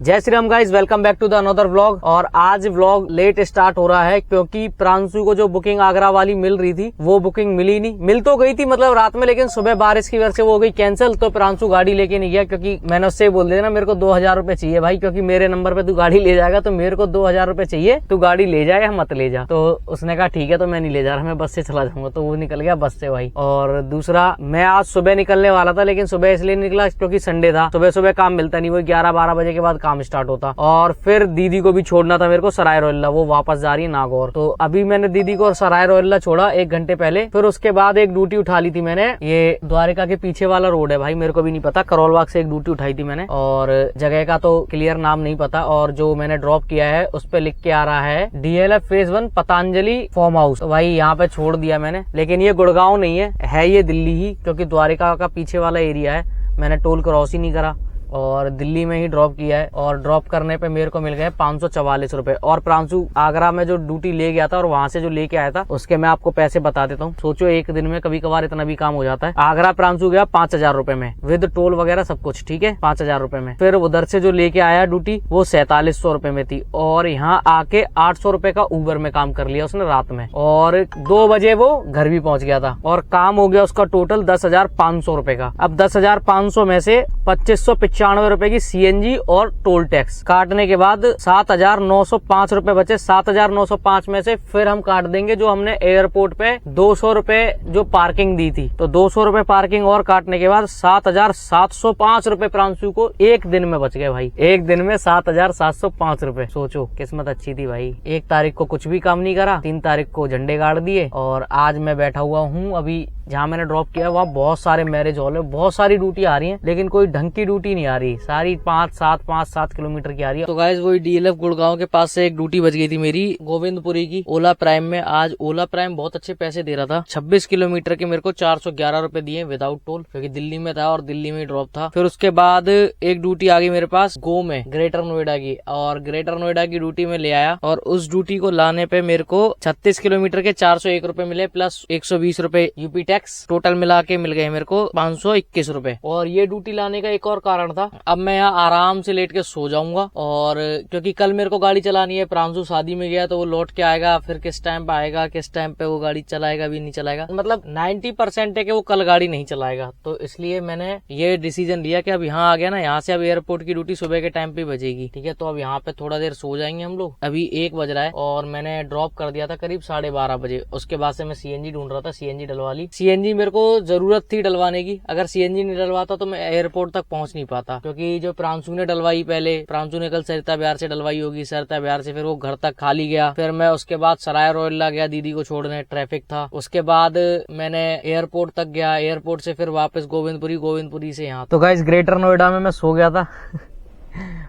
जय Shri Ram guys, welcome back to the another vlog. और आज व्लॉग लेट स्टार्ट हो रहा है क्योंकि प्रांशु को जो बुकिंग आगरा वाली मिल रही थी वो बुकिंग मिली नहीं। मिल तो गई थी मतलब रात में, लेकिन सुबह बारिश की वजह से वो हो गई कैंसिल। तो प्रांशु गाड़ी लेके नहीं गया क्योंकि मैंने उससे बोल दिया ना, मेरे को 2000 रुपए चाहिए भाई, क्योंकि मेरे नंबर पे तू गाड़ी ले जाएगा तो मेरे को 2000 रुपए चाहिए। तू गाड़ी ले जाए या मत ले जा। तो उसने कहा ठीक है, तो मैं नहीं ले जा रहा, मैं बस से चला जाऊंगा। तो वो निकल गया बस से भाई। और दूसरा, मैं आज सुबह निकलने वाला था लेकिन सुबह इसलिए निकला क्योंकि संडे था। सुबह सुबह काम मिलता नहीं, वो 11-12 बजे के बाद काम स्टार्ट होता। और फिर दीदी को भी छोड़ना था मेरे को सराय रोहिल्ला, वो वापस जा रही है नागौर। तो अभी मैंने दीदी को सराय रोहिल्ला छोड़ा 1 घंटे पहले। फिर उसके बाद एक ड्यूटी उठा ली थी मैंने, ये द्वारिका के पीछे वाला रोड है भाई, मेरे को भी नहीं पता, करोल बाग से एक ड्यूटी उठाई थी मैंने। और जगह का तो क्लियर नाम नहीं पता। और जो मैंने ड्रॉप किया है उस पे लिख के आ रहा है DLF phase 1 Patanjali farm house. भाई यहाँ पे छोड़ दिया मैंने, लेकिन ये गुड़गांव नहीं है ये दिल्ली ही, क्योंकि द्वारिका का पीछे वाला एरिया है। मैंने टोल क्रॉस ही नहीं करा और दिल्ली में ही ड्रॉप किया है। और ड्रॉप करने पे मेरे को मिल गए 544 रुपए। और प्रांशु आगरा में जो ड्यूटी ले गया था और वहां से जो लेके आया था उसके मैं आपको पैसे बता देता हूँ। सोचो एक दिन में कभी कभार इतना भी काम हो जाता है। आगरा प्रांशु गया 5000 रुपए में विद टोल वगैरह सब कुछ, ठीक है, 5000 रुपए में। फिर उधर से जो लेके आया ड्यूटी वो 4700 रुपए में थी। और यहाँ आके 800 रुपए का उबर में काम कर लिया उसने रात में। और 2 बजे वो घर भी पहुंच गया था। और काम हो गया उसका टोटल 10,500 रुपए का। अब 10,500 में से 2595 रुपए की CNG और टोल टैक्स काटने के बाद 7,905 रुपए बचे। 7,905 में से फिर हम काट देंगे जो हमने एयरपोर्ट पे 200 रुपए जो पार्किंग दी थी। तो 200 रुपए पार्किंग और काटने के बाद 7,705 रुपए प्रांशु को एक दिन में बच गए भाई। एक दिन में 7,705 रुपए। सोचो किस्मत अच्छी थी भाई। 1 तारीख को कुछ भी काम नहीं करा, 3 तारीख को झंडे गाड़ दिए। और आज मैं बैठा हुआ हूँ अभी जहाँ मैंने ड्रॉप किया वहाँ बहुत सारे मैरिज हॉल है, बहुत सारी ड्यूटी आ रही है, लेकिन कोई ढंग की ड्यूटी नहीं आ रही। सारी 5-7 किलोमीटर की आ रही है। तो गाइस वही DLF गुड़गांव के पास से एक ड्यूटी बच गई थी मेरी गोविंदपुरी की ओला प्राइम में। आज ओला प्राइम बहुत अच्छे पैसे दे रहा था। 26 किलोमीटर के मेरे को 411 रुपए दिए विदाउट टोल, क्योंकि दिल्ली में था और दिल्ली में ड्रॉप था। फिर उसके बाद एक ड्यूटी आ गई मेरे पास गो में, ग्रेटर नोएडा की। और ग्रेटर नोएडा की ड्यूटी में ले आया और उस ड्यूटी को लाने पे मेरे को 36 किलोमीटर के 401 रुपए मिले प्लस 120 रुपए यूपी टैक्स। टोटल मिला के मिल गए मेरे को 521 रुपए। और ये ड्यूटी लाने का एक और कारण था, अब मैं यहाँ आराम से लेट के सो जाऊंगा। और क्योंकि कल मेरे को गाड़ी चलानी है, प्रांशु शादी में गया तो वो लौट के आएगा, फिर किस टाइम पे आएगा, किस टाइम पे वो गाड़ी चलाएगा भी नहीं चलाएगा, मतलब 90% है कि वो कल गाड़ी नहीं चलाएगा। तो इसलिए मैंने ये डिसीजन लिया कि अब यहाँ आ गया ना, यहाँ से अब एयरपोर्ट की ड्यूटी सुबह के टाइम पे बजेगी, ठीक है। तो अब यहाँ पे थोड़ा देर सो जाएंगे हम लोग। अभी 1 बज रहा है और मैंने ड्रॉप कर दिया था करीब 12:30 बजे। उसके बाद से मैं CNG ढूंढ रहा था, CNG डलवा ली। CNG मेरे को जरूरत थी डलवाने की, अगर CNG नहीं डलवाता तो मैं एयरपोर्ट तक पहुंच नहीं पाता। क्योंकि जो प्रांशु ने डलवाई, पहले प्रांशु ने कल सरिता बिहार से डलवाई होगी, सरिता बिहार से फिर वो घर तक खाली गया। फिर मैं उसके बाद सराय रोहिल्ला गया दीदी को छोड़ने, ट्रैफिक था। उसके बाद मैंने एयरपोर्ट तक गया, एयरपोर्ट से फिर वापस गोविंदपुरी से यहाँ। तो गाइस ग्रेटर नोएडा में मैं सो गया था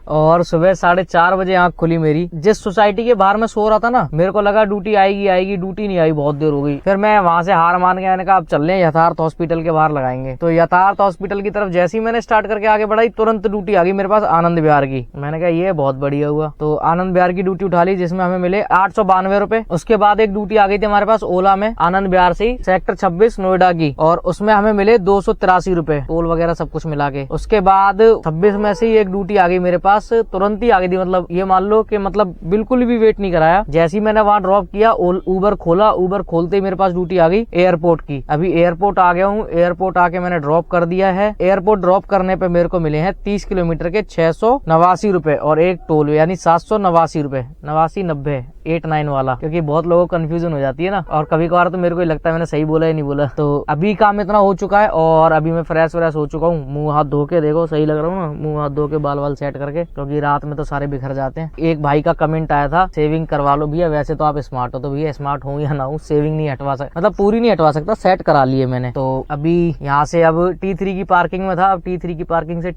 और सुबह 4:30 बजे आंख खुली मेरी। जिस सोसाइटी के बाहर में सो रहा था ना, मेरे को लगा ड्यूटी आएगी, ड्यूटी नहीं आई, बहुत देर हो गई। फिर मैं वहां से हार मान के मैंने कहा अब चल रहे हैं यथार्थ हॉस्पिटल के बाहर लगाएंगे। तो यथार्थ हॉस्पिटल की तरफ जैसे ही मैंने स्टार्ट करके आगे बढ़ाई, तुरंत ड्यूटी आ गई मेरे पास आनंद विहार की। मैंने कहा ये बहुत बढ़िया हुआ, तो आनंद विहार की ड्यूटी उठा ली जिसमें हमें मिले 892 रुपए। उसके बाद एक ड्यूटी आ गई थी हमारे पास ओला में आनंद विहार से ही, सेक्टर 26 नोएडा की, और उसमें हमें मिले 283 रुपए टोल वगैरह सब कुछ मिला के। उसके बाद 26 में से ही एक ड्यूटी आ गई मेरे पास, तुरंत ही आ गई थी। मतलब ये मान लो कि मतलब बिल्कुल भी वेट नहीं कराया। जैसे ही मैंने वहां ड्रॉप किया उबर खोला, उबर खोलते ही मेरे पास ड्यूटी आ गई एयरपोर्ट की। अभी एयरपोर्ट आ गया हूँ, एयरपोर्ट आके मैंने ड्रॉप कर दिया है। एयरपोर्ट ड्रॉप करने पे मेरे को मिले हैं 30 किलोमीटर के 689 रुपए और एक टोल, यानी 789 रुपए, 89 89 वाला, क्योंकि बहुत लोगों को कंफ्यूजन हो जाती है ना। और कभी कभार तो मेरे को लगता है मैंने सही बोला या नहीं बोला। तो अभी काम इतना हो चुका है और अभी मैं फ्रेश हो चुका हूँ। मुंह हाथ धो के देखो सही लग रहा हूँ ना, मुंह हाथ धो के बाल वाल सेट करके, क्योंकि रात में तो सारे बिखर जाते हैं। एक भाई का कमेंट आया था, सेविंग करवा लो भैया, वैसे तो आप स्मार्ट हो। तो भैया स्मार्ट हूँ या ना हूँ, सेविंग नहीं हटवा सकता, मतलब पूरी नहीं हटवा सकता, सेट करा लिए मैंने। तो अभी यहाँ से अब T3 की पार्किंग में था, अब T3 की पार्किंग से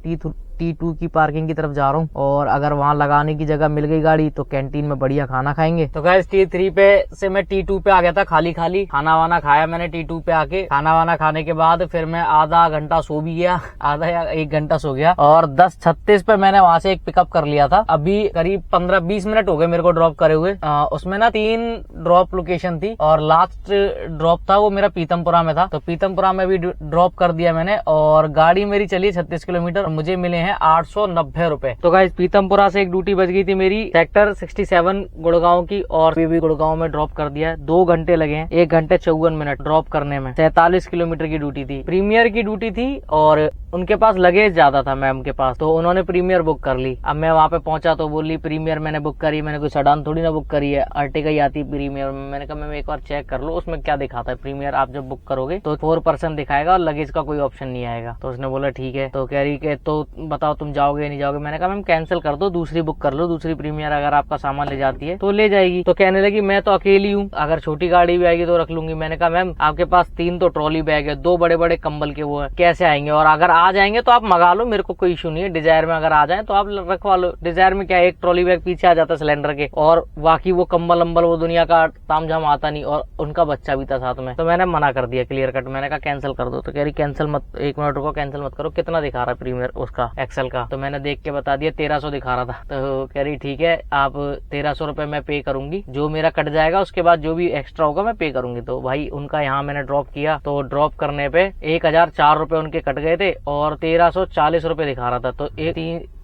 T2 की पार्किंग की तरफ जा रहा हूँ। और अगर वहाँ लगाने की जगह मिल गई गाड़ी तो कैंटीन में बढ़िया खाना खाएंगे। तो गाइस T3 पे से मैं T2 पे आ गया था, खाली खाना वाना खाया मैंने T2 पे आके। खाना वाना खाने के बाद फिर मैं आधा घंटा सो भी गया, आधा या 1 घंटा सो गया। और 10:36 पे मैंने वहाँ से एक पिकअप कर लिया था। अभी करीब 15-20 मिनट हो गए मेरे को ड्रॉप करे हुए। उसमें ना 3 ड्रॉप लोकेशन थी और लास्ट ड्रॉप था वो मेरा पीतमपुरा में था। तो पीतमपुरा में भी ड्रॉप कर दिया मैंने। और गाड़ी मेरी चली 36 किलोमीटर, मुझे मिले हैं 890 रुपए। तो गाइस पीतमपुरा से एक ड्यूटी बच गई थी मेरी सेक्टर 67 गुड़गांव की, और भी गुड़गांव में ड्रॉप कर दिया है। 2 घंटे लगे हैं, 1 घंटे 54 मिनट ड्रॉप करने में। 47 किलोमीटर की ड्यूटी थी, प्रीमियर की ड्यूटी थी, और उनके पास लगेज ज्यादा था मैम के पास, तो उन्होंने प्रीमियर बुक कर ली। अब मैं वहाँ पे पहुंचा तो बोली प्रीमियर मैंने बुक करी, मैंने कोई सेडान थोड़ी ना बुक करी है, अर्टिगा ही आती प्रीमियर में। मैंने कहा मैम एक बार चेक कर लो उसमें क्या दिखाता है। प्रीमियर आप जब बुक करोगे तो 4 पर्सन दिखाएगा और लगेज का कोई ऑप्शन नहीं आएगा। तो उसने बोला ठीक है। तो कह रही के तो बताओ तुम जाओगे या नहीं जाओगे। मैंने कहा मैम कैंसिल कर दो, दूसरी बुक कर लो, दूसरी प्रीमियर अगर आपका सामान ले जाती है तो ले जाएगी। तो कहने लगी मैं तो अकेली हूँ, अगर छोटी गाड़ी भी आएगी तो रख लूंगी। मैंने कहा मैम आपके पास 3 तो ट्रॉली बैग है, 2 बड़े बड़े कंबल के वो है, कैसे आएंगे? और अगर आ जाएंगे तो आप मंगा लो, मेरे को कोई इशू नहीं है। डिजायर में अगर आ जाए तो आप रखवा लो। डिजायर में क्या एक ट्रॉली बैग पीछे आ जाता है सिलेंडर के, और बाकी वो कंबल अम्बल वो दुनिया का तामझाम आता नहीं, और उनका बच्चा भी था साथ में। तो मैंने मना कर दिया क्लियर कट। मैंने कहा कैंसिल कर दो। तो कह रही कैंसिल मत, 1 मिनट रुको, कैंसिल मत करो। कितना दिखा रहा है प्रीमियर उसका एक्सेल का? तो मैंने देख के बता दिया 1300 दिखा रहा था। तो कह रही ठीक है आप 1300 रुपए मैं पे करूंगी, जो मेरा कट जाएगा उसके बाद जो भी एक्स्ट्रा होगा मैं पे करूंगी। तो भाई उनका यहाँ मैंने ड्रॉप किया, तो ड्रॉप करने पे 1004 रुपए उनके कट गए थे, और 1340 रुपए दिखा रहा था। तो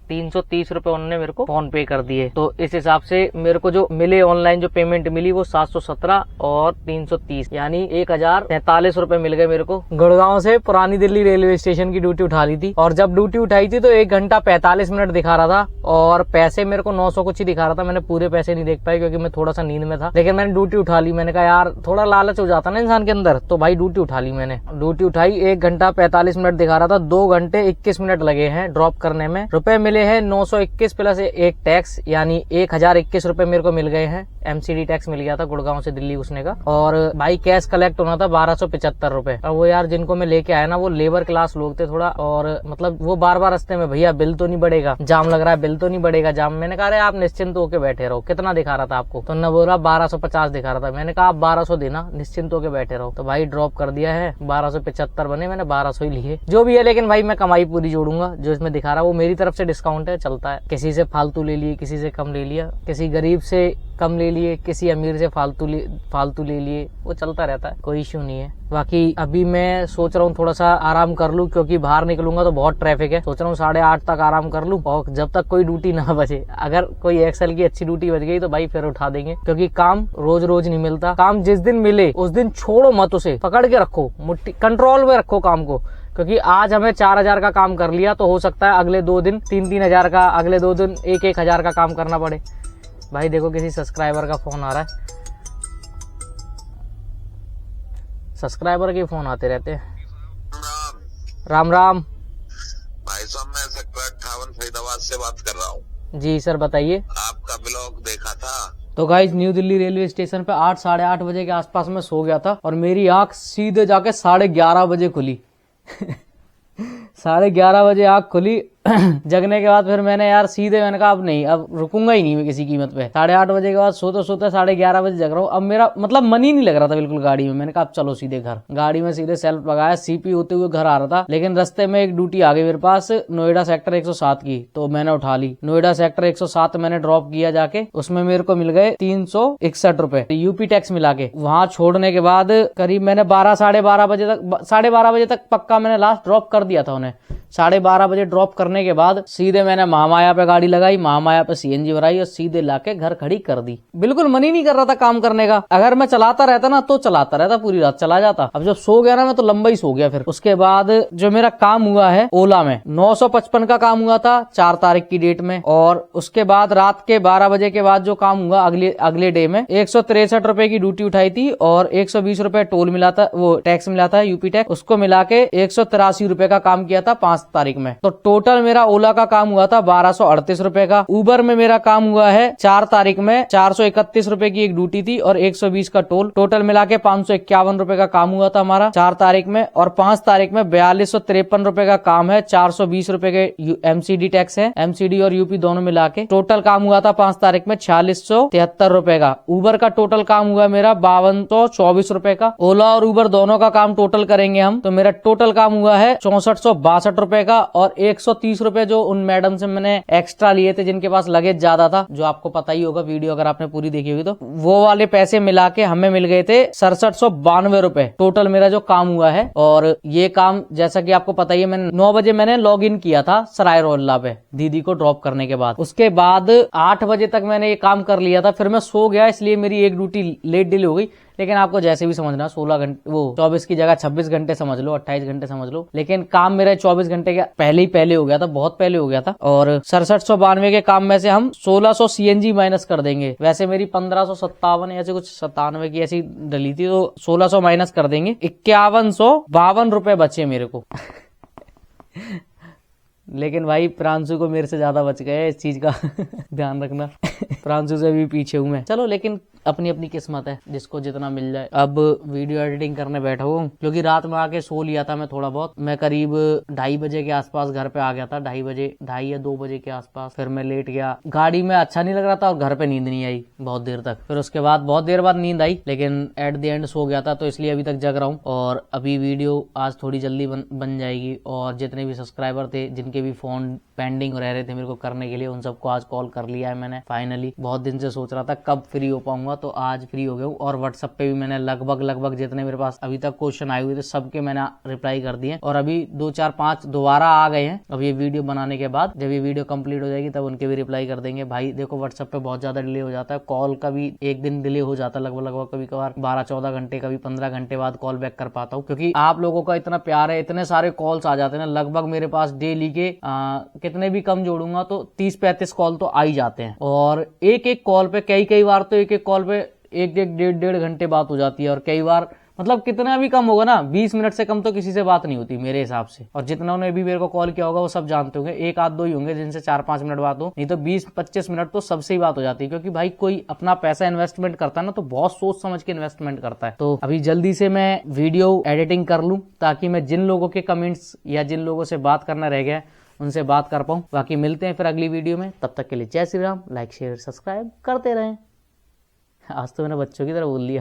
330 रुपए उन्होंने मेरे को फोन पे कर दिए। तो इस हिसाब से मेरे को जो मिले ऑनलाइन जो पेमेंट मिली वो 717 और 330 यानी 1043 रुपए मिल गए मेरे को। गुड़गांव से पुरानी दिल्ली रेलवे स्टेशन की ड्यूटी उठा ली थी, और जब ड्यूटी उठाई थी तो 1 घंटा 45 मिनट दिखा रहा था, और पैसे मेरे को 900 कुछ ही दिखा रहा था। मैंने पूरे पैसे नहीं देख पाए क्योंकि मैं थोड़ा सा नींद में था, लेकिन मैंने ड्यूटी उठा ली। मैंने कहा यार थोड़ा लालच हो जाता ना इंसान के अंदर, तो भाई ड्यूटी उठा ली मैंने। ड्यूटी उठाई, 1 घंटा 45 मिनट दिखा रहा था, 2 घंटे 21 मिनट लगे हैं ड्रॉप करने में। रुपए मिले हैं 921 प्लस एक टैक्स, यानी 1021 रुपए मेरे को मिल गए हैं। एमसीडी टैक्स मिल गया था गुड़गांव से दिल्ली घुसने का, और भाई कैश कलेक्ट होना था 1275 रुपए। और वो यार जिनको मैं लेके आया ना वो लेबर क्लास लोग थे थोड़ा, और मतलब वो बार बार रास्ते में भैया बिल तो नहीं बढ़ेगा, जाम लग रहा है, बिल तो नहीं बढ़ेगा जाम। मैंने कहा अरे आप निश्चिंत होके बैठे रहो। कितना दिखा रहा था आपको? तो न बोला 1250 दिखा रहा था। मैंने कहा आप 1200 देना, निश्चिंत होके बैठे रहो। तो भाई ड्रॉप कर दिया है, 1275 बने, मैंने 1200 ही लिए, जो भी है। लेकिन भाई मैं कमाई पूरी जोड़ूंगा, जो इसमें दिखा रहा वो मेरी तरफ से डिस्काउंट है, चलता है। किसी से फालतू ले लिए, किसी से कम ले लिया, किसी गरीब से कम ले लिए, किसी अमीर से फालतू ले लिए, वो चलता रहता है, कोई इश्यू नहीं है। बाकी अभी मैं सोच रहा हूँ थोड़ा सा आराम कर लूँ, क्योंकि बाहर निकलूंगा तो बहुत ट्रैफिक है। सोच रहा हूँ 8:30 तक आराम कर लूँ, और जब तक कोई ड्यूटी ना बचे। अगर कोई एक्सेल की अच्छी ड्यूटी बच गई तो भाई फिर उठा देंगे, क्योंकि काम रोज रोज नहीं मिलता। काम जिस दिन मिले उस दिन छोड़ो मत, उसे पकड़ के रखो, मुट्ठी कंट्रोल में रखो काम को। क्योंकि आज हमें 4000 का काम कर लिया तो हो सकता है अगले 2 दिन 3-3 हजार का, अगले 2 दिन 1-1 हजार का काम करना पड़े। भाई देखो किसी सब्सक्राइबर का फोन आ रहा है, सब्सक्राइबर के फोन आते रहते हैं। राम राम भाई साहब, मैं सेक्टर 58 फरीदाबाद से बात कर रहा हूँ। जी सर बताइए। आपका ब्लॉग देखा था। तो guys new Delhi railway station पे 8 साढ़े 8 बजे के आसपास में सो गया था, और मेरी आंख सीधे जाके 11:30 बजे खुली। 11:30 बजे आंख खुली। जगने के बाद फिर मैंने यार सीधे मैंने कहा अब नहीं, अब रुकूंगा ही नहीं मैं किसी कीमत पे। 8:30 बजे के बाद सोते 11:30 बजे जग रहा हूँ। अब मेरा मतलब मन ही नहीं लग रहा था बिल्कुल गाड़ी में। मैंने कहा अब चलो सीधे घर। गाड़ी में सीधे सेल्फ लगाया, सीपी होते हुए घर आ रहा था, लेकिन रास्ते में एक ड्यूटी आ गई मेरे पास, नोएडा सेक्टर 107 की, तो मैंने उठा ली। नोएडा सेक्टर 107 मैंने ड्रॉप किया जाके, उसमें मेरे को मिल गए 361 रुपए यूपी टैक्स मिला के। वहां छोड़ने के बाद करीब मैंने 12-12:30 बजे तक, 12:30 बजे तक पक्का मैंने लास्ट ड्रॉप कर दिया था उन्हें। 12:30 बजे ड्रॉप करने के बाद सीधे मैंने महामाया पे गाड़ी लगाई, महामाया पे सीएनजी भराई, और सीधे लाके घर खड़ी कर दी। बिल्कुल मन ही नहीं कर रहा था काम करने का। अगर मैं चलाता रहता ना तो चलाता रहता, पूरी रात चला जाता। अब जब सो गया ना मैं तो लंबा ही सो गया। फिर उसके बाद जो मेरा काम हुआ है ओला में 955 का काम हुआ था 4 तारीख की डेट में, और उसके बाद रात के 12 बजे के बाद जो काम हुआ अगले डे में 163 रुपए की ड्यूटी उठाई थी, और 120 रुपए टोल मिला था, वो टैक्स मिला था यूपी टैक्स, उसको मिला के 183 रुपए का काम किया था 5 तारीख में। तो टोटल मेरा ओला का काम हुआ था 1238 रुपए का। उबर में मेरा काम हुआ है 4 तारीख में 431 रुपए की एक ड्यूटी थी और 120 का टोल, टोटल मिला के 551 रुपए का काम हुआ था हमारा 4 तारीख में। और 5 तारीख में 4253 रुपए का काम है, 420 रुपए के एमसीडी टैक्स है, एमसीडी और यूपी दोनों मिला के टोटल काम हुआ था 5 तारीख में 4673 रुपए का। उबर का टोटल काम हुआ मेरा 5224 रुपए का। ओला और उबर दोनों का काम टोटल करेंगे हम तो मेरा टोटल काम हुआ है 6462 रुपए का और 130 120 रुपए जो उन मैडम से मैंने एक्स्ट्रा लिए थे जिनके पास लगेज ज्यादा था, जो आपको पता ही होगा वीडियो अगर आपने पूरी देखी होगी तो, वो वाले पैसे मिला के हमें मिल गए थे 6792 रुपए टोटल मेरा जो काम हुआ है। और ये काम जैसा कि आपको पता ही है, मैंने 9 बजे मैंने लॉग इन किया था सराय रोहिल्ला पे दीदी को ड्रॉप करने के बाद। उसके बाद 8 बजे तक मैंने ये काम कर लिया था, फिर मैं सो गया इसलिए मेरी एक ड्यूटी लेट डिले हो गई। लेकिन आपको जैसे भी समझना, 16 घंटे वो 24 की जगह 26 घंटे समझ लो, 28 घंटे समझ लो, लेकिन काम मेरा 24 घंटे के पहले हो गया था, बहुत पहले हो गया था। और 6792 के काम में से हम 1600 CNG माइनस कर देंगे। वैसे मेरी 1557 ऐसे कुछ 97 की ऐसी डली थी, तो 1600 माइनस कर देंगे, 5152 रुपए बचे मेरे को। लेकिन भाई प्रांशु को मेरे से ज्यादा बच गए, इस चीज का ध्यान रखना। प्रांशु से भी पीछे हूं मैं। चलो, लेकिन अपनी अपनी किस्मत है, जिसको जितना मिल जाए। अब वीडियो एडिटिंग करने बैठा हूँ क्योंकि रात में आके सो लिया था मैं थोड़ा बहुत। मैं करीब 2:30 बजे के आसपास घर पे आ गया था, 2:30 या 2 बजे के आसपास। फिर मैं लेट गया, गाड़ी में अच्छा नहीं लग रहा था और घर पे नींद नहीं आई बहुत देर तक। फिर उसके बाद बहुत देर बाद नींद आई, लेकिन एट द एंड सो गया था, तो इसलिए अभी तक जग रहा हूँ। और अभी वीडियो आज थोड़ी जल्दी बन जाएगी। और जितने भी सब्सक्राइबर थे, जिनके भी फोन पेंडिंग रह रहे थे मेरे को करने के लिए, उन सबको आज कॉल कर लिया है मैंने फाइनली। बहुत दिन से सोच रहा था कब फ्री हो पाऊंगा, तो आज फ्री हो गया हूँ। और व्हाट्सएप पे भी मैंने लगभग जितने मेरे पास अभी तक क्वेश्चन आए हुए थे सबके मैंने रिप्लाई कर दिए। और अभी 2 4 5 दोबारा आ गए हैं। अब ये वीडियो बनाने के बाद जब ये वीडियो कंप्लीट हो जाएगी तब उनके भी रिप्लाई कर देंगे। भाई देखो, व्हाट्सएप पे बहुत ज्यादा डिले हो जाता है, कॉल का भी एक दिन डिले हो जाता है लगभग कभी कभार 12-14 घंटे, कभी 15 घंटे बाद कॉल बैक कर पाता हूँ, क्योंकि आप लोगों का इतना प्यार है, इतने सारे कॉल्स आ जाते हैं ना। लगभग मेरे पास डेली के कितने भी कम जोड़ूंगा तो 30-35 कॉल तो आ ही जाते हैं। और एक कॉल पे कई बार तो एक कॉल पे 1-1 घंटे बात हो जाती है। और कई बार मतलब कितना भी कम होगा ना, 20 मिनट से कम तो किसी से बात नहीं होती मेरे हिसाब से। और जितना उन्होंने भी मेरे को कॉल किया होगा वो सब जानते होंगे, 1-2 ही होंगे जिनसे 4-5 मिनट बात हो, नहीं तो 20-25 मिनट तो सबसे ही बात हो जाती है। क्योंकि भाई कोई अपना पैसा इन्वेस्टमेंट करता है ना, तो बहुत सोच समझ के इन्वेस्टमेंट करता है। तो अभी जल्दी से मैं वीडियो एडिटिंग कर लूं, ताकि मैं जिन लोगों के कमेंट्स या जिन लोगों से बात करना रह गया उनसे बात कर पाऊं। बाकी मिलते हैं फिर अगली वीडियो में, तब तक के लिए जय Shri Ram. Like share subscribe करते रहें। आज तो मैंने बच्चों की तरह बोल लिया।